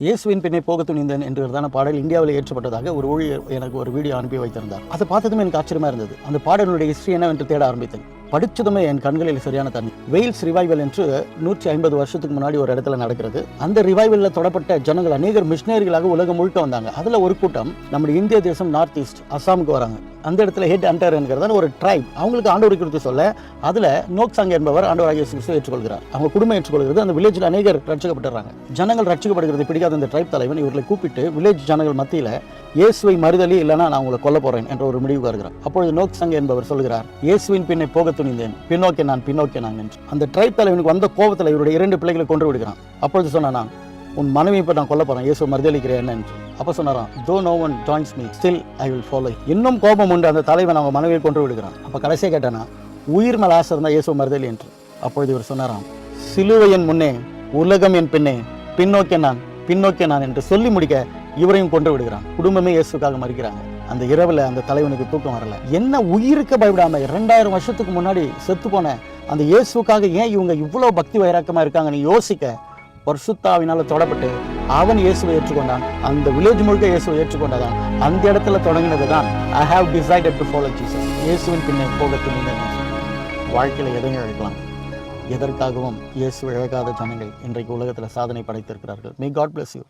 இயேசுவின் பின்னே போக துணிந்தேன் என்றதான பாடல் இந்தியாவில் ஏற்றப்பட்டதாக ஒரு ஊழியர் எனக்கு ஒரு வீடியோ அனுப்பி வைத்திருந்தார். அதை பார்த்ததுமே எனக்கு ஆச்சரியமா இருந்தது. அந்த பாடலுடைய ஹிஸ்டரி என்னவென்று தேட ஆரம்பித்தேன். படிச்சதுமே என் கண்களில் சரியான தண்ணி. வெயில்ஸ் ரிவைவல் என்று 150 வருஷத்துக்கு முன்னாடி ஒரு இடத்துல நடக்கிறது. அந்த ரிவைவலில் தொடப்பட்ட ஜனங்கள் அநேகர் மிஷினரிகளாக உலகம் முழுக்க வந்தாங்க. அதில் ஒரு கூட்டம் நம்முடைய இந்திய தேசம் நார்த் ஈஸ்ட் அசாமுக்கு வராங்க. அந்த இடத்துல ஹெட் அண்டர் என்கிறதான ஒரு ட்ரைப், அவங்களுக்கு ஆண்டவரை குறித்து சொல்ல அதில் நோக்சாங் என்பவர் ஆண்டவராகிய இயேசு கிறிஸ்துவை ஏற்றுக்கொள்கிறார். அவங்க குடும்பம் ஏற்றுக்கொள்கிறது. அந்த வில்லேஜில் அநேகர் ரட்சிக்கப்படுறாங்க. ஜனங்கள் ரட்சிக்கப்படுகிறது பிடிக்காத அந்த ட்ரைப் தலைவன் இவர்களை கூப்பிட்டு வில்லேஜ் ஜனங்கள் மத்தியில் இயேசுவை மறுதலி இல்லைனா நான் உங்களை கொல்ல போறேன் என்ற ஒரு முடிவு வருகிறார். அப்பொழுது நோக்சாங் என்பவர் சொல்கிறார், இயேசுவின் பின்னே போக துணிந்தேன், பின்னோக்கே நான் என்று. அந்த ட்ரைப் தலைவனுக்கு வந்த கோபத்தில் இவருடைய 2 பிள்ளைகளை கொன்று விடுகிறான். அப்பொழுது சொன்னான், உன் மனைவி இப்போ நான் கொல்ல போறேன், இயேசு மறுதலிக்கிறேன் என்று. அப்போ சொன்னாராம், though no one joins me still I will follow. இன்னும் கோபம் உண்டு அந்த தலைவன் அவங்க மனைவியை கொன்று விடுகிறான். அப்போ கடைசியாக கேட்டானா, உயிர் மேல் ஆசை இருந்தால் இயேசு மறுதலி என்று. அப்பொழுது இவர் சொன்னாராம், சிலுவையின் முன்னே உலகம் என் பின்னே பின்னோக்கே நான் என்று சொல்லி முடிக்க இவரையும் கொன்று விடுகிறான். குடும்பமே இயேசுக்காக மறிக்கிறாங்க. அந்த இரவுல அந்த தலைவனுக்கு தூக்கம் வரல. என்ன உயிருக்கு பயப்படாம 2000 வருஷத்துக்கு முன்னாடி செத்து போன அந்த இயேசுக்காக ஏன் இவங்க இவ்வளவு பக்தி வைராக்கமா இருக்காங்கன்னு யோசிக்க பரிசுத்தாவினால தொடப்பட்டு அவன் இயேசுவை ஏற்றுக்கொண்டான். அந்த வில்லேஜ் முழுக்க இயேசுவை ஏற்றுக்கொண்டதான். அந்த இடத்துல தொடங்கினது தான் I have decided to follow Jesus. இயேசுவின் பின்னே போக துணிந்தேன். வாழ்க்கையில எதையும் இழக்கலாம், எதற்காகவும் இயேசு இழக்காத ஜனங்கள் இன்றைக்கு உலகத்தில் சாதனை படைத்திருக்கிறார்கள். May God bless you.